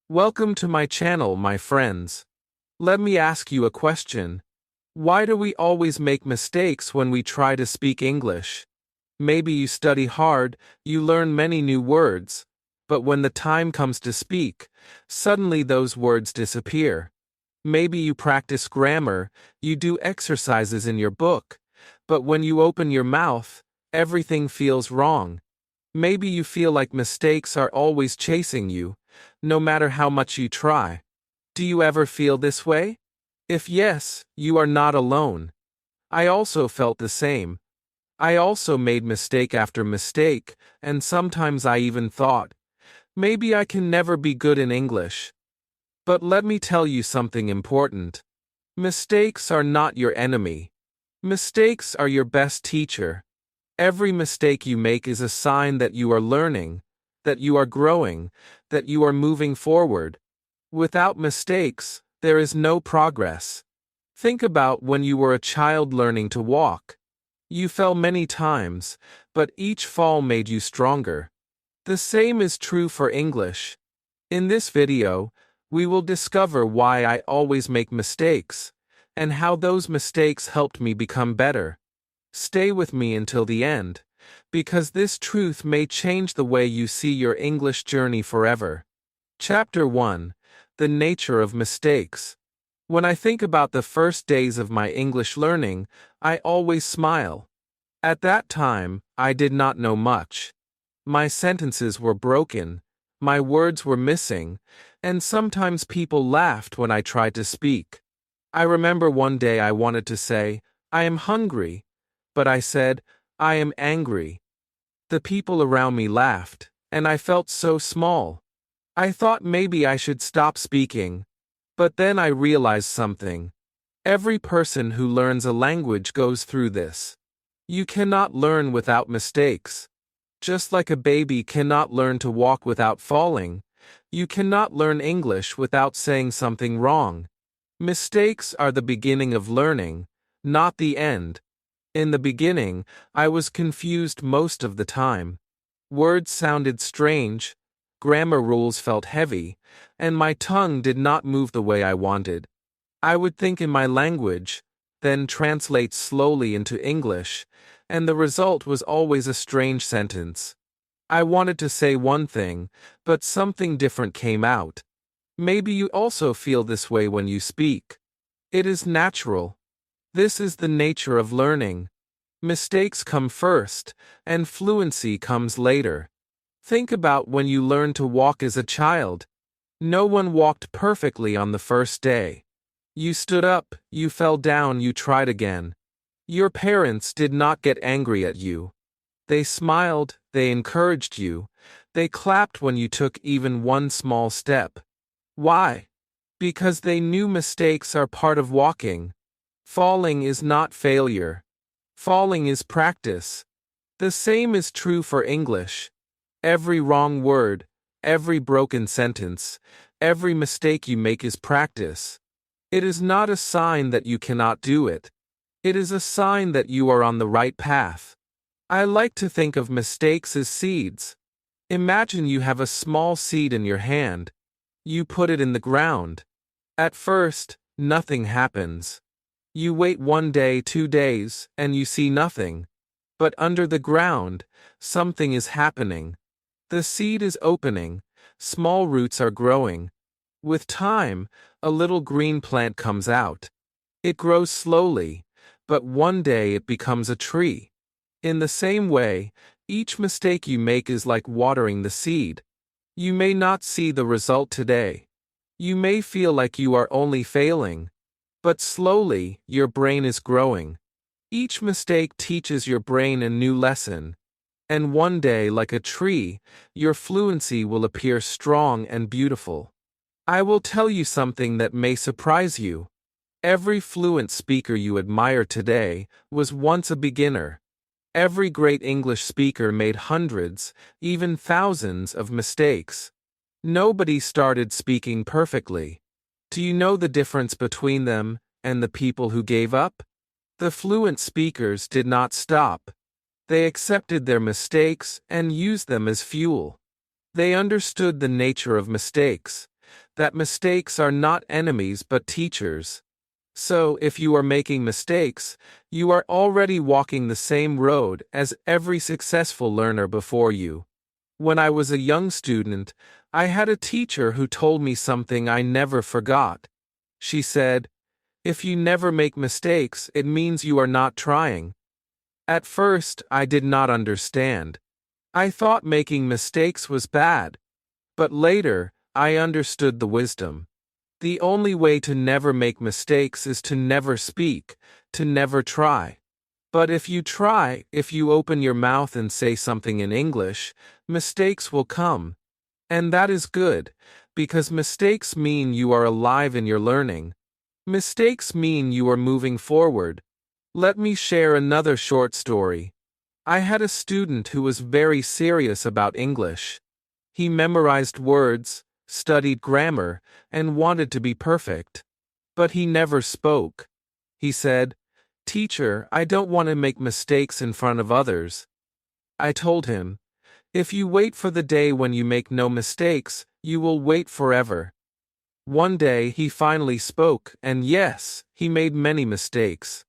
Welcome to my channel, my friends. Let me ask you a question. Why do we always make mistakes when we try to speak English? Maybe you study hard, you learn many new words, but when the time comes to speak, suddenly those words disappear. Maybe you practice grammar, you do exercises in your book, but when you open your mouth, everything feels wrong. Maybe you feel like mistakes are always chasing you, no matter how much you try. Do you ever feel this way? If yes, you are not alone. I also felt the same. I also made mistake after mistake, and sometimes I even thought, maybe I can never be good in English. But let me tell you something important. Mistakes are not your enemy. Mistakes are your best teacher. Every mistake you make is a sign that you are learning, that you are growing, that you are moving forward. Without mistakes, there is no progress. Think about when you were a child learning to walk. You fell many times, but each fall made you stronger. The same is true for English. In this video, we will discover why I always make mistakes, and how those mistakes helped me become better. Stay with me until the end, because this truth may change the way you see your English journey forever. Chapter 1: The Nature of Mistakes. When I think about the first days of my English learning, I always smile. At that time, I did not know much. My sentences were broken, my words were missing, and sometimes people laughed when I tried to speak. I remember one day I wanted to say, "I am hungry," but I said, "I am angry." The people around me laughed, and I felt so small. I thought maybe I should stop speaking. But then I realized something. Every person who learns a language goes through this. You cannot learn without mistakes. Just like a baby cannot learn to walk without falling, you cannot learn English without saying something wrong. Mistakes are the beginning of learning, not the end. In the beginning, I was confused most of the time. Words sounded strange, grammar rules felt heavy, and my tongue did not move the way I wanted. I would think in my language, then translate slowly into English, and the result was always a strange sentence. I wanted to say one thing, but something different came out. Maybe you also feel this way when you speak. It is natural. This is the nature of learning. Mistakes come first, and fluency comes later. Think about when you learned to walk as a child. No one walked perfectly on the first day. You stood up, you fell down, you tried again. Your parents did not get angry at you. They smiled, they encouraged you, they clapped when you took even one small step. Why? Because they knew mistakes are part of walking. Falling is not failure. Falling is practice. The same is true for English. Every wrong word, every broken sentence, every mistake you make is practice. It is not a sign that you cannot do it. It is a sign that you are on the right path. I like to think of mistakes as seeds. Imagine you have a small seed in your hand. You put it in the ground. At first, nothing happens. You wait 1 day, 2 days, and you see nothing. But under the ground, something is happening. The seed is opening, small roots are growing. With time, a little green plant comes out. It grows slowly, but one day it becomes a tree. In the same way, each mistake you make is like watering the seed. You may not see the result today. You may feel like you are only failing. But slowly, your brain is growing. Each mistake teaches your brain a new lesson. And one day, like a tree, your fluency will appear strong and beautiful. I will tell you something that may surprise you. Every fluent speaker you admire today was once a beginner. Every great English speaker made hundreds, even thousands of mistakes. Nobody started speaking perfectly. Do you know the difference between them and the people who gave up? The fluent speakers did not stop. They accepted their mistakes and used them as fuel. They understood the nature of mistakes. that mistakes are not enemies but teachers. So, if you are making mistakes, you are already walking the same road as every successful learner before you. When I was a young student, I had a teacher who told me something I never forgot. She said, "If you never make mistakes, it means you are not trying." At first, I did not understand. I thought making mistakes was bad. But later, I understood the wisdom. The only way to never make mistakes is to never speak, to never try. But if you try, if you open your mouth and say something in English, mistakes will come. And that is good, because mistakes mean you are alive in your learning. Mistakes mean you are moving forward. Let me share another short story. I had a student who was very serious about English. He memorized words, studied grammar, and wanted to be perfect. But he never spoke. He said, "Teacher, I don't want to make mistakes in front of others." I told him, "If you wait for the day when you make no mistakes, you will wait forever." One day he finally spoke, and yes, he made many mistakes.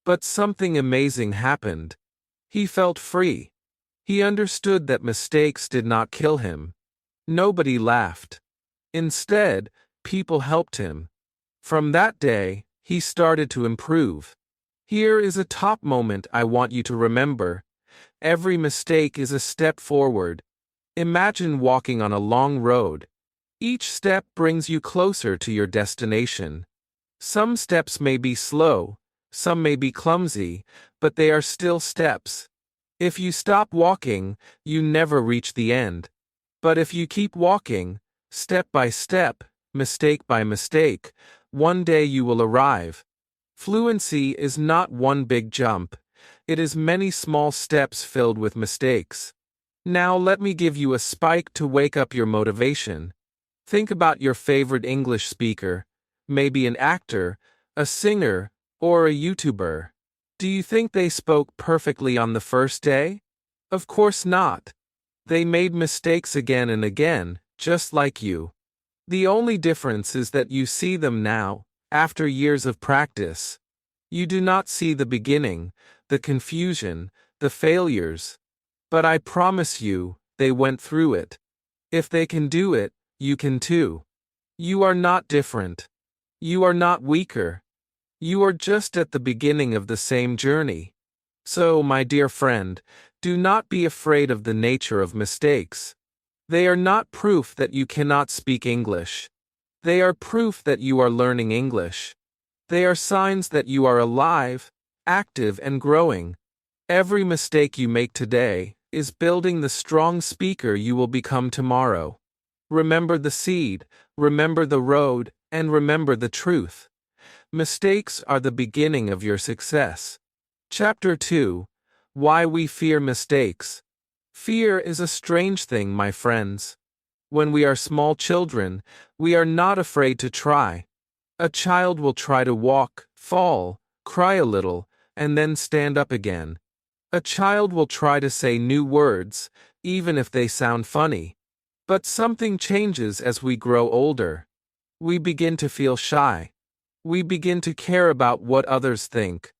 But something amazing happened. He felt free. He understood that mistakes did not kill him. Nobody laughed. Instead, people helped him. From that day, he started to improve. Here is a top moment I want you to remember. Every mistake is a step forward. Imagine walking on a long road. Each step brings you closer to your destination. Some steps may be slow, some may be clumsy, but they are still steps. If you stop walking, you never reach the end. But if you keep walking, step by step, mistake by mistake, one day you will arrive. Fluency is not one big jump. It is many small steps filled with mistakes. Now let me give you a spike to wake up your motivation. Think about your favorite English speaker, maybe an actor, a singer, or a YouTuber. Do you think they spoke perfectly on the first day? Of course not. They made mistakes again and again, just like you. The only difference is that you see them now, after years of practice. You do not see the beginning, the confusion, the failures. But I promise you, they went through it. If they can do it, you can too. You are not different. You are not weaker. You are just at the beginning of the same journey. So, my dear friend, do not be afraid of the nature of mistakes. They are not proof that you cannot speak English. They are proof that you are learning English. They are signs that you are alive, active, and growing. Every mistake you make today is building the strong speaker you will become tomorrow. Remember the seed, remember the road, and remember the truth. Mistakes are the beginning of your success. Chapter 2: Why We Fear Mistakes. Fear is a strange thing, my friends. When we are small children, we are not afraid to try. A child will try to walk, fall, cry a little, and then stand up again. A child will try to say new words, even if they sound funny. But something changes as we grow older. We begin to feel shy. We begin to care about what others think.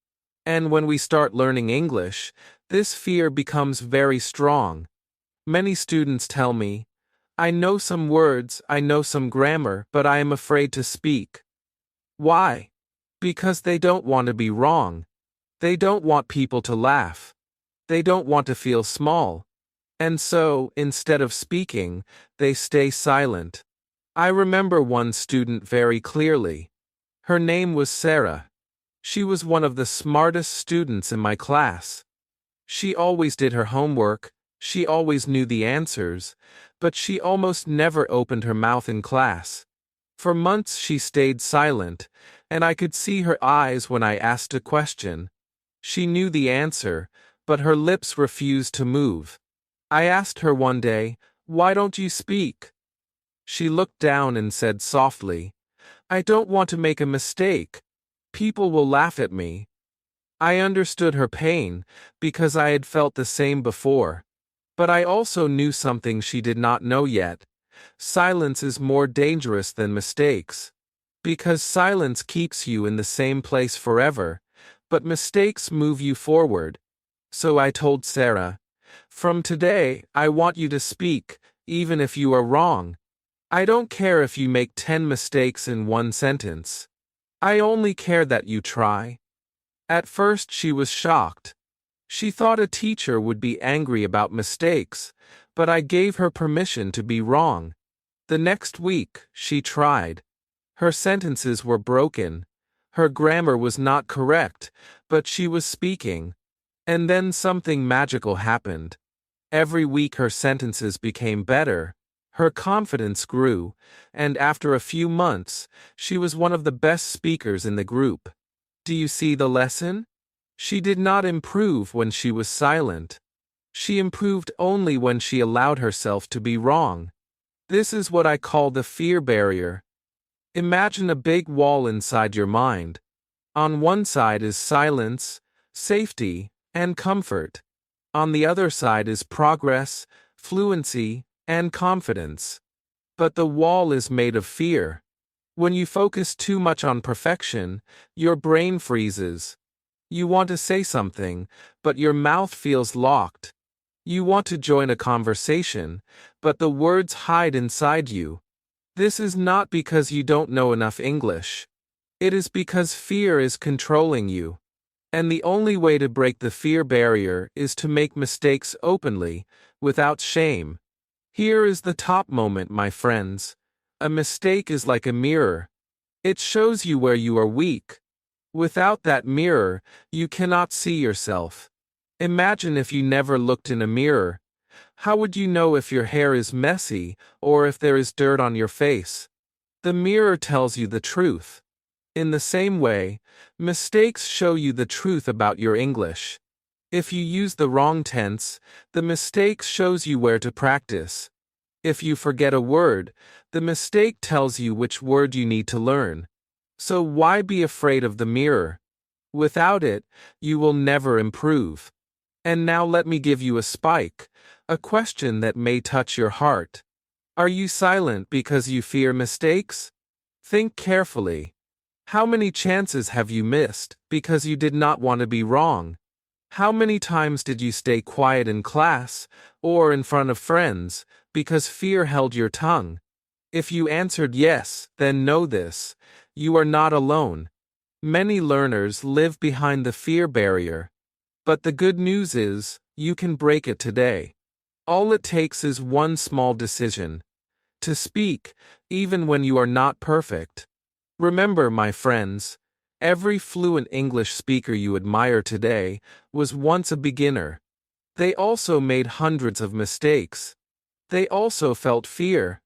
And when we start learning English, this fear becomes very strong. Many students tell me, "I know some words, I know some grammar, but I am afraid to speak." Why? Because they don't want to be wrong. They don't want people to laugh. They don't want to feel small. And so, instead of speaking, they stay silent. I remember one student very clearly. Her name was Sarah. She was one of the smartest students in my class. She always did her homework, she always knew the answers, but she almost never opened her mouth in class. For months she stayed silent, and I could see her eyes when I asked a question. She knew the answer, but her lips refused to move. I asked her one day, "Why don't you speak?" She looked down and said softly, "I don't want to make a mistake. People will laugh at me." I understood her pain, because I had felt the same before. But I also knew something she did not know yet. silence is more dangerous than mistakes. Because silence keeps you in the same place forever, but mistakes move you forward. So I told Sarah, "From today, I want you to speak, even if you are wrong. I don't care if you make 10 mistakes in one sentence. I only care that you try." At first she was shocked. She thought a teacher would be angry about mistakes, but I gave her permission to be wrong. The next week, she tried. Her sentences were broken. Her grammar was not correct, but she was speaking. And then something magical happened. Every week her sentences became better. Her confidence grew, and after a few months, she was one of the best speakers in the group. Do you see the lesson? She did not improve when she was silent. She improved only when she allowed herself to be wrong. This is what I call the fear barrier. Imagine a big wall inside your mind. On one side is silence, safety, and comfort. On the other side is progress, fluency, and confidence. But the wall is made of fear. When you focus too much on perfection, your brain freezes. You want to say something, but your mouth feels locked. You want to join a conversation, but the words hide inside you. This is not because you don't know enough English. It is because fear is controlling you. And the only way to break the fear barrier is to make mistakes openly, without shame. Here is the top moment, my friends. A mistake is like a mirror. It shows you where you are weak. Without that mirror, you cannot see yourself. Imagine if you never looked in a mirror. How would you know if your hair is messy or if there is dirt on your face? The mirror tells you the truth. In the same way, mistakes show you the truth about your English. If you use the wrong tense, the mistake shows you where to practice. If you forget a word, the mistake tells you which word you need to learn. So why be afraid of the mirror? Without it, you will never improve. And now let me give you a spike, a question that may touch your heart. Are you silent because you fear mistakes? Think carefully. How many chances have you missed because you did not want to be wrong? How many times did you stay quiet in class or in front of friends because fear held your tongue? If you answered yes, then know this: you are not alone. Many learners live behind the fear barrier. But the good news is, you can break it today. All it takes is one small decision: to speak, even when you are not perfect. Remember, my friends, every fluent English speaker you admire today was once a beginner. They also made hundreds of mistakes. They also felt fear.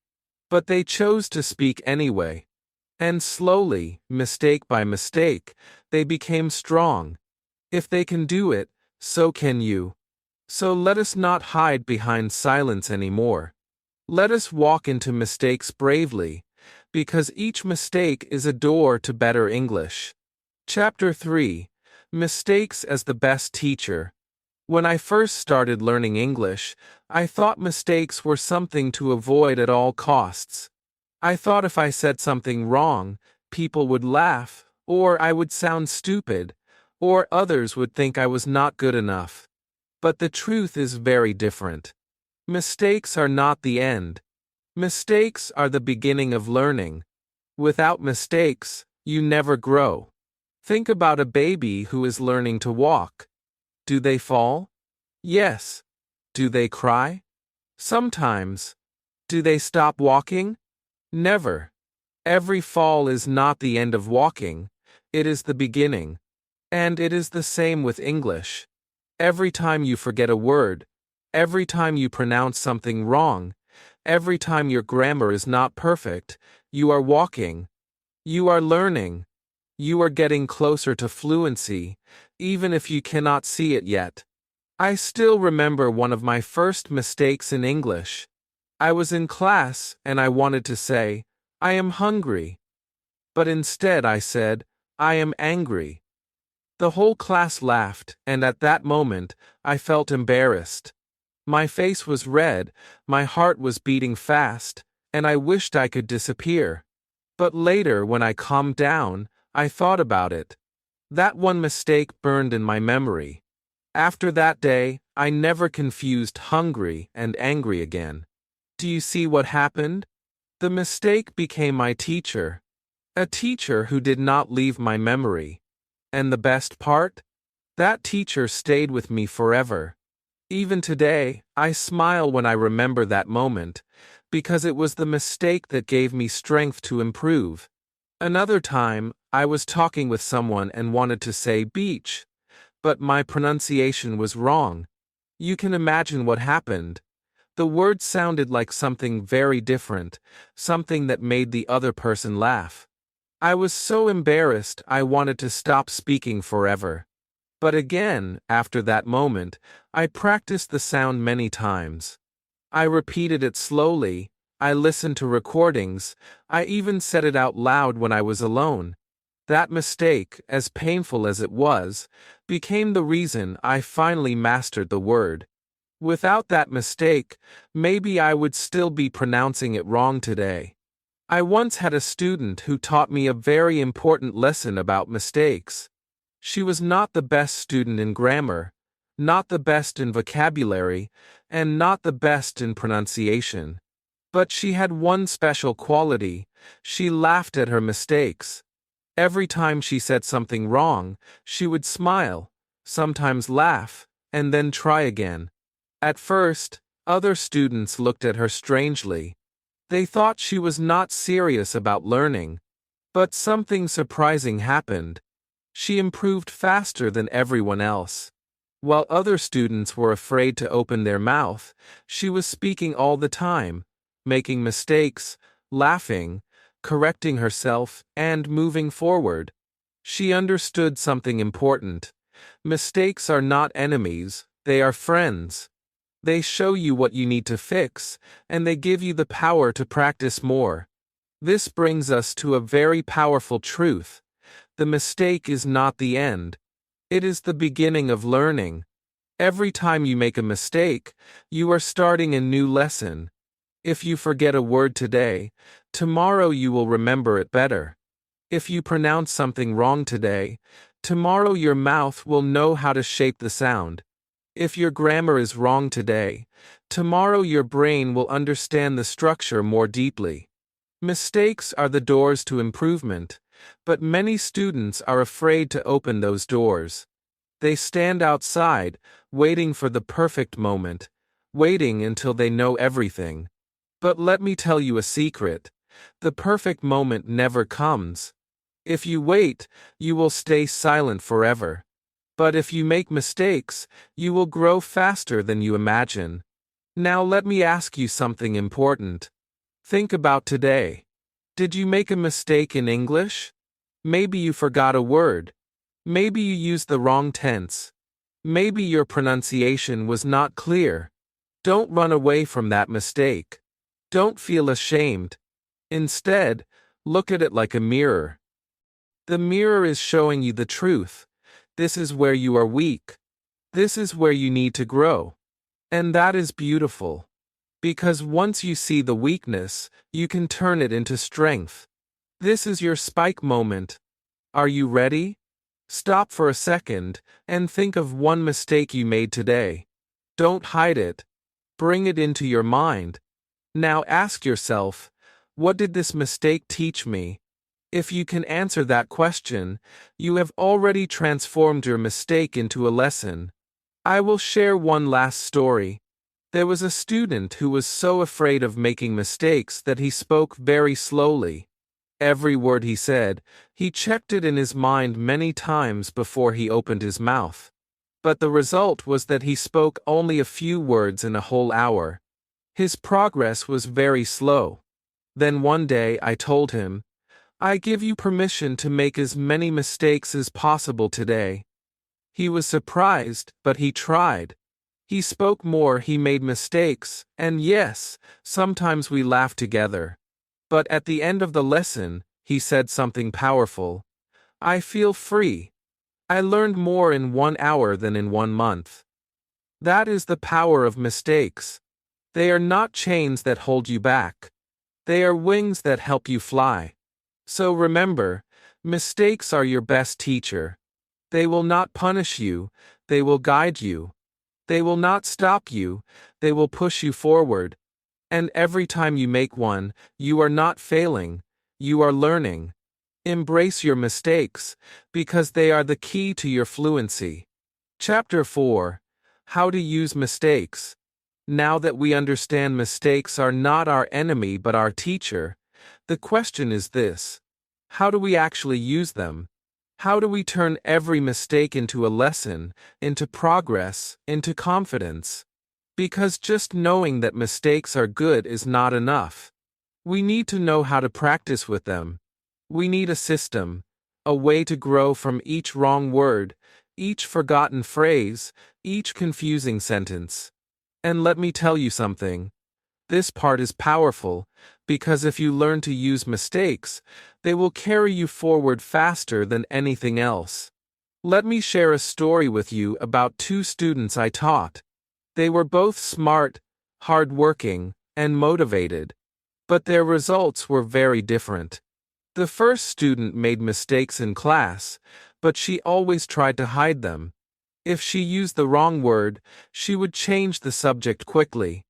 But they chose to speak anyway. And slowly, mistake by mistake, they became strong. If they can do it, so can you. So let us not hide behind silence anymore. Let us walk into mistakes bravely, because each mistake is a door to better English. Chapter 3: Mistakes as the Best Teacher. When I first started learning English, I thought mistakes were something to avoid at all costs. I thought if I said something wrong, people would laugh, or I would sound stupid, or others would think I was not good enough. But the truth is very different. Mistakes are not the end. Mistakes are the beginning of learning. Without mistakes, you never grow. Think about a baby who is learning to walk. Do they fall? Yes. Do they cry? Sometimes. Do they stop walking? Never. Every fall is not the end of walking, it is the beginning. And it is the same with English. Every time you forget a word, every time you pronounce something wrong, every time your grammar is not perfect, you are walking. You are learning. You are getting closer to fluency, even if you cannot see it yet. I still remember one of my first mistakes in English. I was in class and I wanted to say, "I am hungry." But instead I said, "I am angry." The whole class laughed, and at that moment, I felt embarrassed. My face was red, my heart was beating fast, and I wished I could disappear. But later, when I calmed down, I thought about it. That one mistake burned in my memory. After that day, I never confused hungry and angry again. Do you see what happened? The mistake became my teacher. A teacher who did not leave my memory. And the best part? That teacher stayed with me forever. Even today, I smile when I remember that moment, because it was the mistake that gave me strength to improve. Another time, I was talking with someone and wanted to say beach, but my pronunciation was wrong. You can imagine what happened. The word sounded like something very different, something that made the other person laugh. I was so embarrassed I wanted to stop speaking forever. But again, after that moment, I practiced the sound many times. I repeated it slowly, I listened to recordings, I even said it out loud when I was alone. That mistake, as painful as it was, became the reason I finally mastered the word. Without that mistake, maybe I would still be pronouncing it wrong today. I once had a student who taught me a very important lesson about mistakes. She was not the best student in grammar, not the best in vocabulary, and not the best in pronunciation. But she had one special quality: she laughed at her mistakes. Every time she said something wrong, she would smile, sometimes laugh, and then try again. At first, other students looked at her strangely. They thought she was not serious about learning. But something surprising happened. She improved faster than everyone else. While other students were afraid to open their mouth, she was speaking all the time, making mistakes, laughing, correcting herself, and moving forward. She understood something important. Mistakes are not enemies, they are friends. They show you what you need to fix, and they give you the power to practice more. This brings us to a very powerful truth. The mistake is not the end. It is the beginning of learning. Every time you make a mistake, you are starting a new lesson. If you forget a word today, tomorrow you will remember it better. If you pronounce something wrong today, tomorrow your mouth will know how to shape the sound. If your grammar is wrong today, tomorrow your brain will understand the structure more deeply. Mistakes are the doors to improvement, but many students are afraid to open those doors. They stand outside, waiting for the perfect moment, waiting until they know everything. But let me tell you a secret: the perfect moment never comes. If you wait, you will stay silent forever. But if you make mistakes, you will grow faster than you imagine. Now let me ask you something important. Think about today. Did you make a mistake in English? Maybe you forgot a word. Maybe you used the wrong tense. Maybe your pronunciation was not clear. Don't run away from that mistake. Don't feel ashamed. Instead, look at it like a mirror. The mirror is showing you the truth. This is where you are weak. This is where you need to grow. And that is beautiful. Because once you see the weakness, you can turn it into strength. This is your spike moment. Are you ready? Stop for a second and think of one mistake you made today. Don't hide it. Bring it into your mind. Now ask yourself, what did this mistake teach me? If you can answer that question, you have already transformed your mistake into a lesson. I will share one last story. There was a student who was so afraid of making mistakes that he spoke very slowly. Every word he said, he checked it in his mind many times before he opened his mouth. But the result was that he spoke only a few words in a whole hour. His progress was very slow. Then one day I told him, "I give you permission to make as many mistakes as possible today." He was surprised, but he tried. He spoke more, he made mistakes, and yes, sometimes we laughed together. But at the end of the lesson, he said something powerful. "I feel free. I learned more in 1 hour than in 1 month." That is the power of mistakes. They are not chains that hold you back. They are wings that help you fly. So remember, mistakes are your best teacher. They will not punish you, they will guide you. They will not stop you, they will push you forward. And every time you make one, you are not failing, you are learning. Embrace your mistakes, because they are the key to your fluency. Chapter 4: How to Use Mistakes. Now that we understand mistakes are not our enemy but our teacher, the question is this: how do we actually use them? How do we turn every mistake into a lesson, into progress, into confidence? Because just knowing that mistakes are good is not enough. We need to know how to practice with them. We need a system, a way to grow from each wrong word, each forgotten phrase, each confusing sentence. And let me tell you something. This part is powerful, because if you learn to use mistakes, they will carry you forward faster than anything else. Let me share a story with you about two students I taught. They were both smart, hardworking, and motivated. But their results were very different. The first student made mistakes in class, but she always tried to hide them. If she used the wrong word, she would change the subject quickly.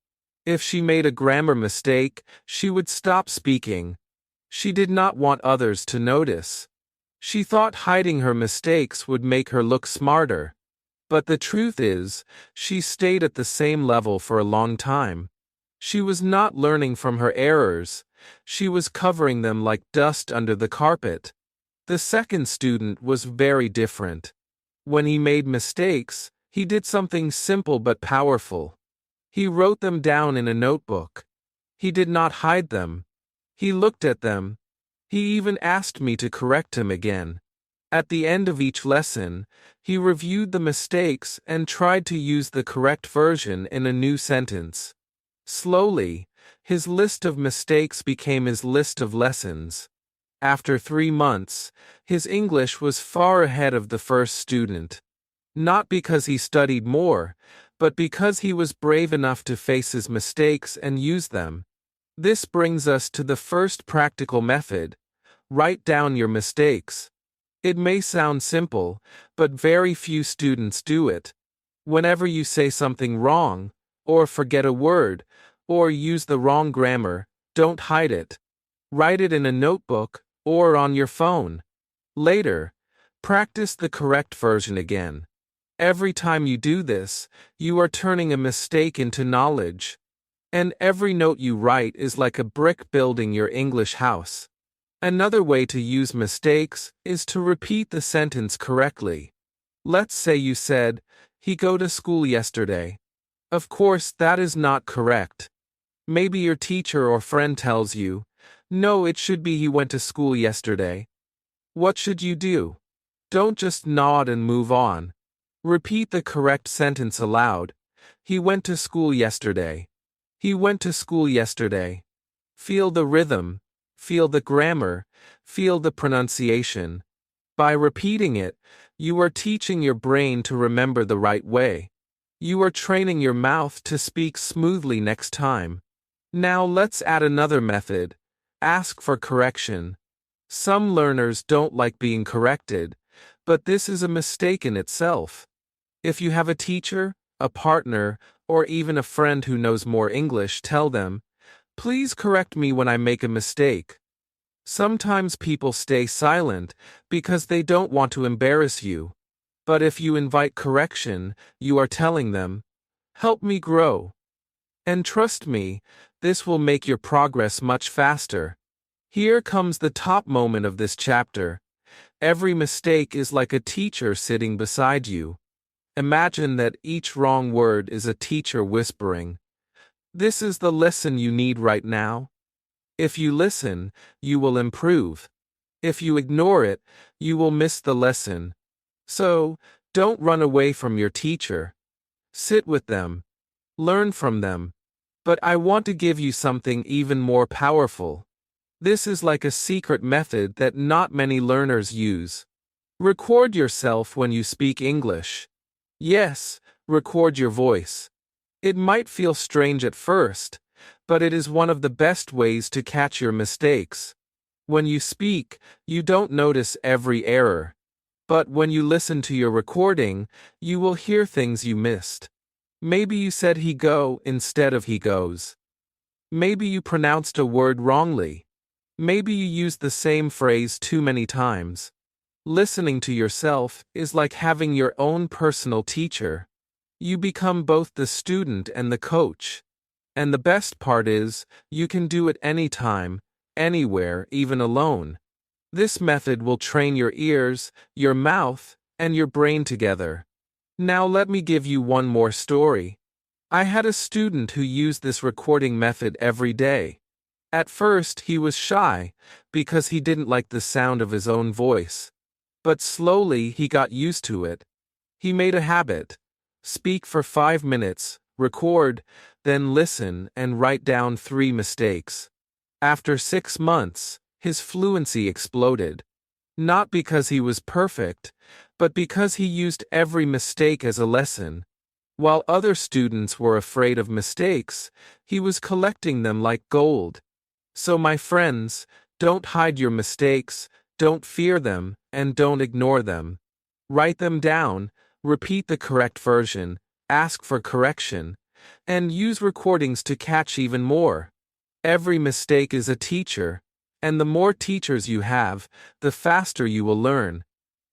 If she made a grammar mistake, she would stop speaking. She did not want others to notice. She thought hiding her mistakes would make her look smarter. But the truth is, she stayed at the same level for a long time. She was not learning from her errors, she was covering them like dust under the carpet. The second student was very different. When he made mistakes, he did something simple but powerful. He wrote them down in a notebook. He did not hide them. He looked at them. He even asked me to correct him again. At the end of each lesson, he reviewed the mistakes and tried to use the correct version in a new sentence. Slowly, his list of mistakes became his list of lessons. After 3 months, his English was far ahead of the first student. Not because he studied more, but because he was brave enough to face his mistakes and use them. This brings us to the first practical method: write down your mistakes. It may sound simple, but very few students do it. Whenever you say something wrong, or forget a word, or use the wrong grammar, don't hide it. Write it in a notebook, or on your phone. Later, practice the correct version again. Every time you do this, you are turning a mistake into knowledge. And every note you write is like a brick building your English house. Another way to use mistakes is to repeat the sentence correctly. Let's say you said, "He go to school yesterday." Of course, that is not correct. Maybe your teacher or friend tells you, "No, it should be he went to school yesterday." What should you do? Don't just nod and move on. Repeat the correct sentence aloud. He went to school yesterday. He went to school yesterday. Feel the rhythm, feel the grammar, feel the pronunciation. By repeating it, you are teaching your brain to remember the right way. You are training your mouth to speak smoothly next time. Now let's add another method: ask for correction. Some learners don't like being corrected, but this is a mistake in itself. If you have a teacher, a partner, or even a friend who knows more English, tell them, "Please correct me when I make a mistake." Sometimes people stay silent because they don't want to embarrass you. But if you invite correction, you are telling them, "Help me grow." And trust me, this will make your progress much faster. Here comes the top moment of this chapter. Every mistake is like a teacher sitting beside you. Imagine that each wrong word is a teacher whispering, "This is the lesson you need right now." If you listen, you will improve. If you ignore it, you will miss the lesson. So, don't run away from your teacher. Sit with them. Learn from them. But I want to give you something even more powerful. This is like a secret method that not many learners use. Record yourself when you speak English. Yes, record your voice. It might feel strange at first, but it is one of the best ways to catch your mistakes. When you speak, you don't notice every error. But when you listen to your recording, you will hear things you missed. Maybe you said he go instead of he goes. Maybe you pronounced a word wrongly. Maybe you used the same phrase too many times. Listening to yourself is like having your own personal teacher. You become both the student and the coach. And the best part is, you can do it anytime, anywhere, even alone. This method will train your ears, your mouth, and your brain together. Now let me give you one more story. I had a student who used this recording method every day. At first, he was shy, because he didn't like the sound of his own voice. But slowly he got used to it. He made a habit. Speak for 5 minutes, record, then listen and write down 3 mistakes. After 6 months, his fluency exploded. Not because he was perfect, but because he used every mistake as a lesson. While other students were afraid of mistakes, he was collecting them like gold. So my friends, don't hide your mistakes, don't fear them, and don't ignore them. Write them down, repeat the correct version, ask for correction, and use recordings to catch even more. Every mistake is a teacher, and the more teachers you have, the faster you will learn.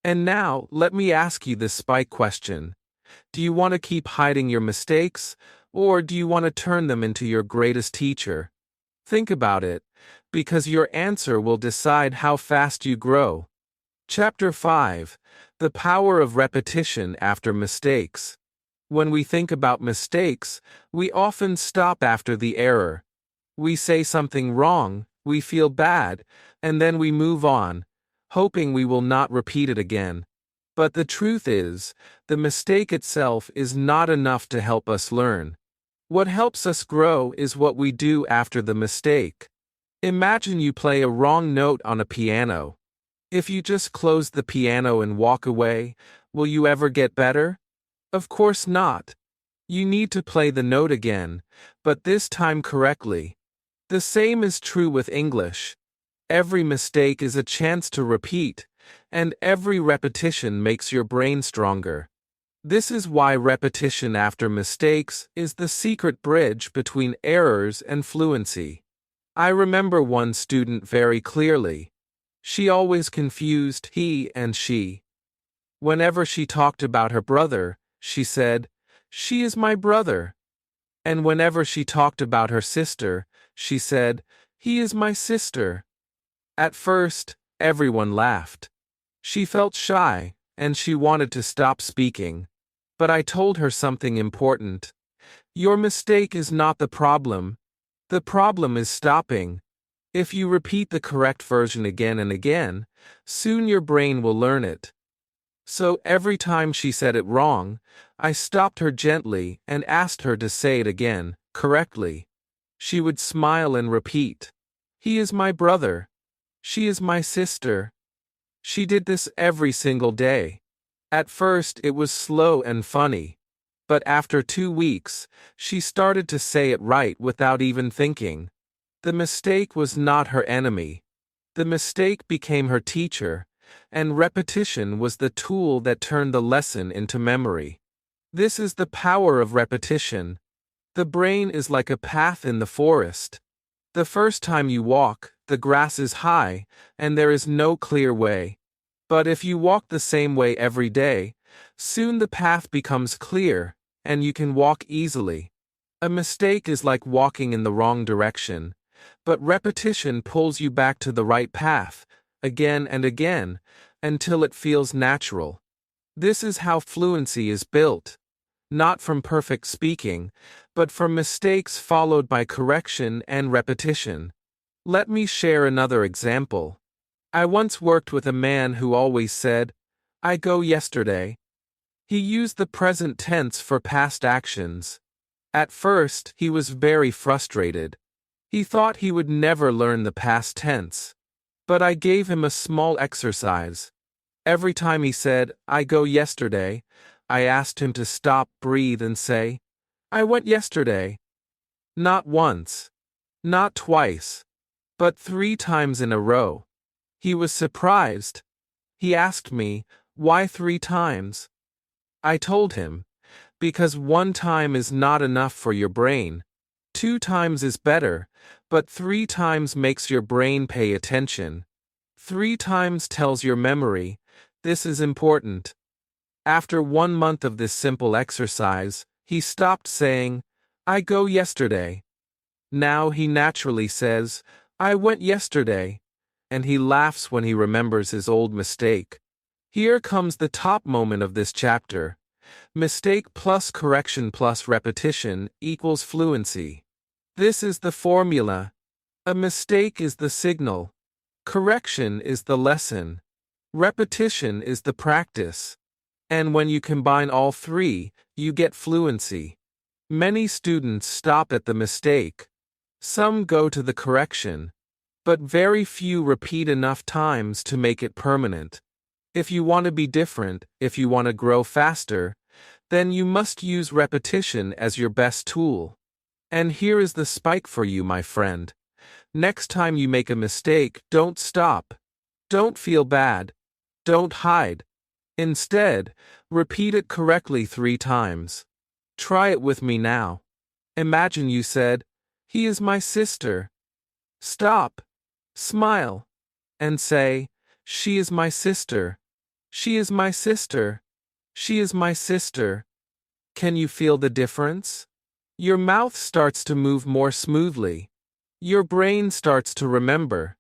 And now, let me ask you this spike question. Do you want to keep hiding your mistakes, or do you want to turn them into your greatest teacher? Think about it, because your answer will decide how fast you grow. Chapter 5: The Power of Repetition After Mistakes. When we think about mistakes, we often stop after the error. We say something wrong, we feel bad, and then we move on, hoping we will not repeat it again. But the truth is, the mistake itself is not enough to help us learn. What helps us grow is what we do after the mistake. Imagine you play a wrong note on a piano. If you just close the piano and walk away, will you ever get better? Of course not. You need to play the note again, but this time correctly. The same is true with English. Every mistake is a chance to repeat, and every repetition makes your brain stronger. This is why repetition after mistakes is the secret bridge between errors and fluency. I remember one student very clearly. She always confused he and she. Whenever she talked about her brother, she said, "She is my brother." And whenever she talked about her sister, she said, "He is my sister." At first, everyone laughed. She felt shy, and she wanted to stop speaking. But I told her something important. Your mistake is not the problem. The problem is stopping. If you repeat the correct version again and again, soon your brain will learn it. So every time she said it wrong, I stopped her gently and asked her to say it again, correctly. She would smile and repeat, "He is my brother. She is my sister." She did this every single day. At first it was slow and funny. But after 2 weeks, she started to say it right without even thinking. The mistake was not her enemy. The mistake became her teacher, and repetition was the tool that turned the lesson into memory. This is the power of repetition. The brain is like a path in the forest. The first time you walk, the grass is high, and there is no clear way. But if you walk the same way every day, soon the path becomes clear, and you can walk easily. A mistake is like walking in the wrong direction, but repetition pulls you back to the right path, again and again, until it feels natural. This is how fluency is built. Not from perfect speaking, but from mistakes followed by correction and repetition. Let me share another example. I once worked with a man who always said, "I go yesterday." He used the present tense for past actions. At first, he was very frustrated. He thought he would never learn the past tense. But I gave him a small exercise. Every time he said, "I go yesterday," I asked him to stop, breathe, and say, "I went yesterday." Not once, Not twice, but 3 times in a row. He was surprised. He asked me, "Why 3 times?" I told him, "Because 1 time is not enough for your brain. 2 times is better, but 3 times makes your brain pay attention. 3 times tells your memory, this is important." After 1 month of this simple exercise, he stopped saying, "I go yesterday." Now he naturally says, "I went yesterday," and he laughs when he remembers his old mistake. Here comes the top moment of this chapter. Mistake plus correction plus repetition equals fluency. This is the formula. A mistake is the signal. Correction is the lesson. Repetition is the practice. And when you combine all three, you get fluency. Many students stop at the mistake. Some go to the correction. But very few repeat enough times to make it permanent. If you want to be different, if you want to grow faster, then you must use repetition as your best tool. And here is the spike for you, my friend. Next time you make a mistake, don't stop. Don't feel bad. Don't hide. Instead, repeat it correctly 3 times. Try it with me now. Imagine you said, "He is my sister." Stop. Smile. And say, "She is my sister. She is my sister. She is my sister." Can you feel the difference? Your mouth starts to move more smoothly. Your brain starts to remember.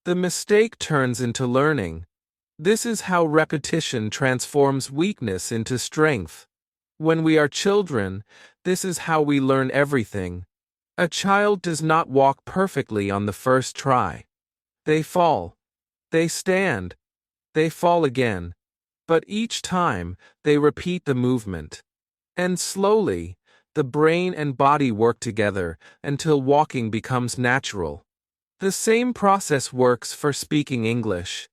The mistake turns into learning. This is how repetition transforms weakness into strength. When we are children, this is how we learn everything. A child does not walk perfectly on the first try. They fall. They stand. They fall again. But each time, they repeat the movement. And slowly, the brain and body work together until walking becomes natural. The same process works for speaking English.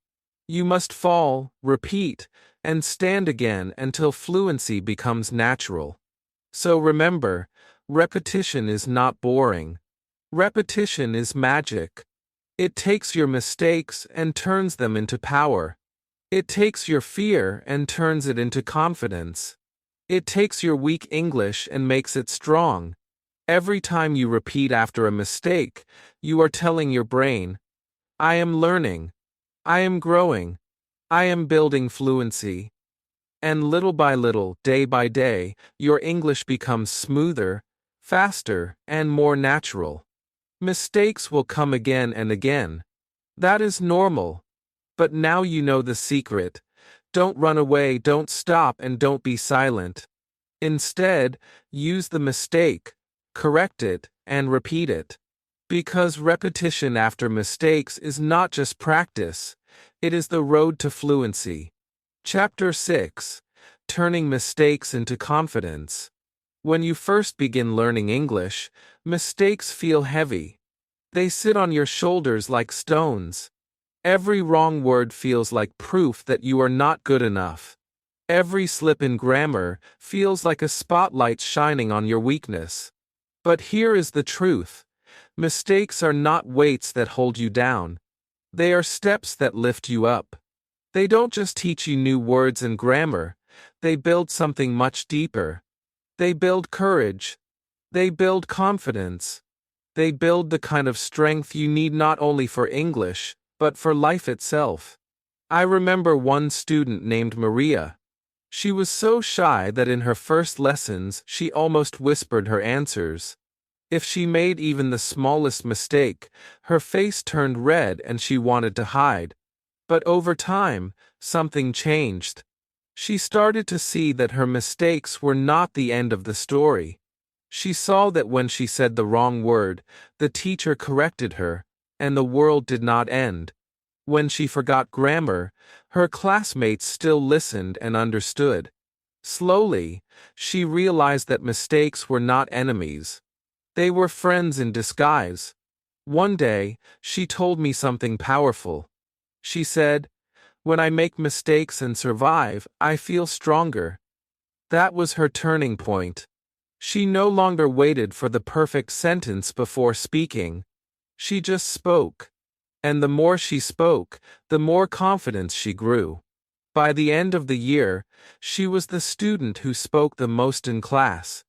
You must fall, repeat, and stand again until fluency becomes natural. So remember, repetition is not boring. Repetition is magic. It takes your mistakes and turns them into power. It takes your fear and turns it into confidence. It takes your weak English and makes it strong. Every time you repeat after a mistake, you are telling your brain, "I am learning. I am growing. I am building fluency." And little by little, day by day, your English becomes smoother, faster, and more natural. Mistakes will come again and again. That is normal. But now you know the secret. Don't run away, don't stop, and don't be silent. Instead, use the mistake, correct it, and repeat it. Because repetition after mistakes is not just practice, it is the road to fluency. Chapter 6. Turning Mistakes into Confidence. When you first begin learning English, mistakes feel heavy. They sit on your shoulders like stones. Every wrong word feels like proof that you are not good enough. Every slip in grammar feels like a spotlight shining on your weakness. But here is the truth. Mistakes are not weights that hold you down. They are steps that lift you up. They don't just teach you new words and grammar, they build something much deeper. They build courage. They build confidence. They build the kind of strength you need not only for English, but for life itself. I remember one student named Maria. She was so shy that in her first lessons she almost whispered her answers. If she made even the smallest mistake, her face turned red and she wanted to hide. But over time, something changed. She started to see that her mistakes were not the end of the story. She saw that when she said the wrong word, the teacher corrected her, and the world did not end. When she forgot grammar, her classmates still listened and understood. Slowly, she realized that mistakes were not enemies. They were friends in disguise. One day, she told me something powerful. She said, "When I make mistakes and survive, I feel stronger." That was her turning point. She no longer waited for the perfect sentence before speaking. She just spoke. And the more she spoke, the more confidence she grew. By the end of the year, she was the student who spoke the most in class.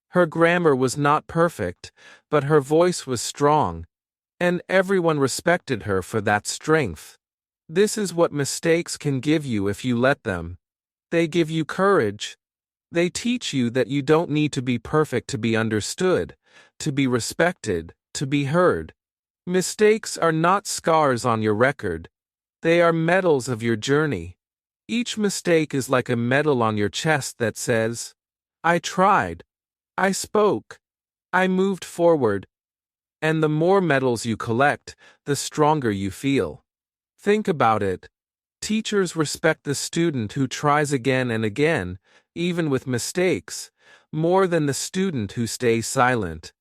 Her grammar was not perfect, but her voice was strong, and everyone respected her for that strength. This is what mistakes can give you if you let them. They give you courage. They teach you that you don't need to be perfect to be understood, to be respected, to be heard. Mistakes are not scars on your record. They are medals of your journey. Each mistake is like a medal on your chest that says, I tried. I spoke. I moved forward. And the more medals you collect, the stronger you feel. Think about it. Teachers respect the student who tries again and again, even with mistakes, more than the student who stays silent.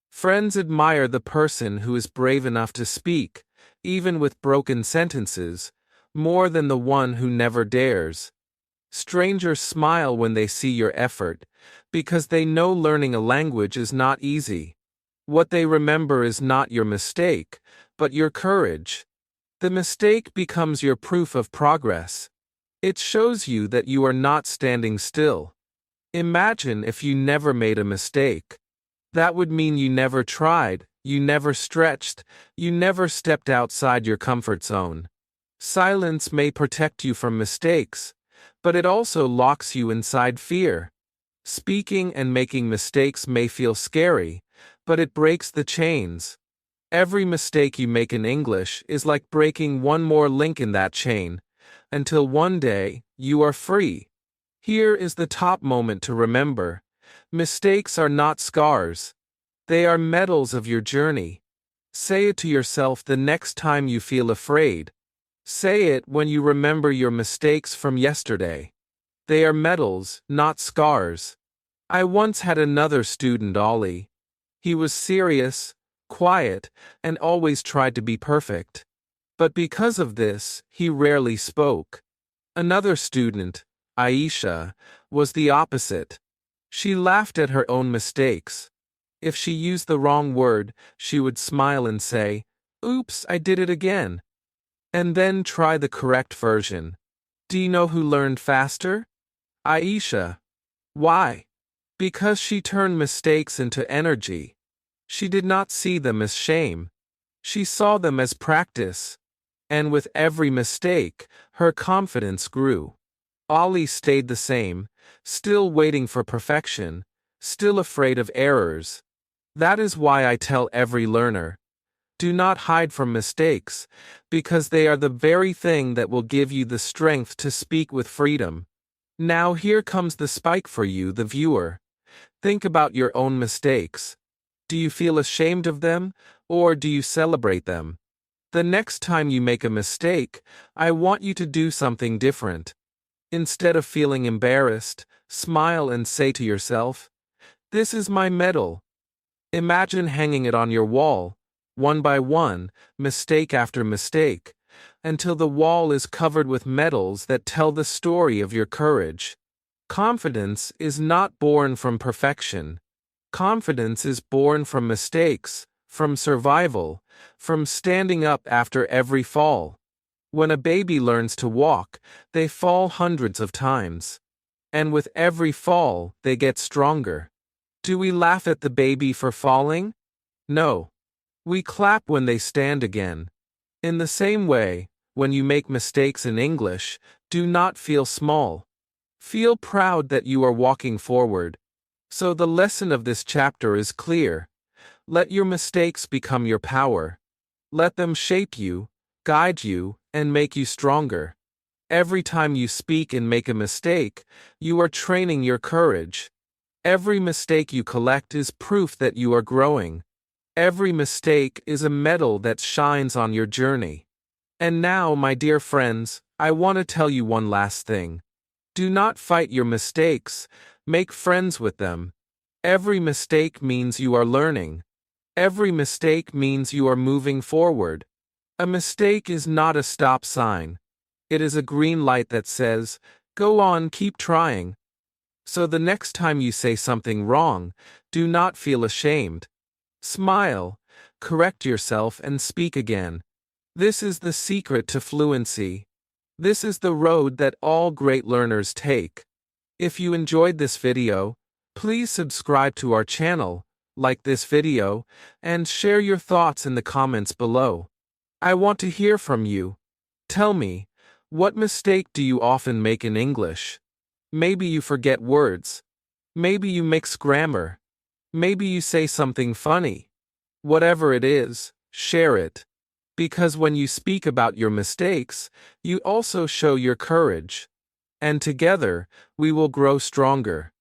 Friends admire the person who is brave enough to speak, even with broken sentences, more than the one who never dares. Strangers smile when they see your effort, because they know learning a language is not easy. What they remember is not your mistake, but your courage. The mistake becomes your proof of progress. It shows you that you are not standing still. Imagine if you never made a mistake. That would mean you never tried, you never stretched, you never stepped outside your comfort zone. Silence may protect you from mistakes, but it also locks you inside fear. Speaking and making mistakes may feel scary, but it breaks the chains. Every mistake you make in English is like breaking one more link in that chain, until one day, you are free. Here is the top moment to remember. Mistakes are not scars. They are medals of your journey. Say it to yourself the next time you feel afraid. Say it when you remember your mistakes from yesterday. They are medals, not scars. I once had another student, Ollie. He was serious, quiet, and always tried to be perfect. But because of this, he rarely spoke. Another student, Aisha, was the opposite. She laughed at her own mistakes. If she used the wrong word, she would smile and say, "Oops, I did it again." And then try the correct version. Do you know who learned faster? Aisha. Why? Because she turned mistakes into energy. She did not see them as shame. She saw them as practice. And with every mistake, her confidence grew. Ollie stayed the same, still waiting for perfection, still afraid of errors. That is why I tell every learner, do not hide from mistakes, because they are the very thing that will give you the strength to speak with freedom. Now here comes the spike for you, the viewer. Think about your own mistakes. Do you feel ashamed of them, or do you celebrate them? The next time you make a mistake, I want you to do something different. Instead of feeling embarrassed, smile and say to yourself, "This is my medal." Imagine hanging it on your wall, one by one, mistake after mistake, until the wall is covered with medals that tell the story of your courage. Confidence is not born from perfection. Confidence is born from mistakes, from survival, from standing up after every fall. When a baby learns to walk, they fall hundreds of times. And with every fall, they get stronger. Do we laugh at the baby for falling? No. We clap when they stand again. In the same way, when you make mistakes in English, do not feel small. Feel proud that you are walking forward. So the lesson of this chapter is clear. Let your mistakes become your power. Let them shape you, guide you, and make you stronger. Every time you speak and make a mistake, you are training your courage. Every mistake you collect is proof that you are growing. Every mistake is a medal that shines on your journey. And now, my dear friends, I want to tell you one last thing. Do not fight your mistakes, make friends with them. Every mistake means you are learning. Every mistake means you are moving forward. A mistake is not a stop sign. It is a green light that says, "Go on, keep trying." So the next time you say something wrong, do not feel ashamed. Smile, correct yourself and speak again. This is the secret to fluency. This is the road that all great learners take. If you enjoyed this video, please subscribe to our channel, like this video, and share your thoughts in the comments below. I want to hear from you. Tell me, what mistake do you often make in English? Maybe you forget words. Maybe you mix grammar. Maybe you say something funny. Whatever it is, share it. Because when you speak about your mistakes, you also show your courage. And together, we will grow stronger.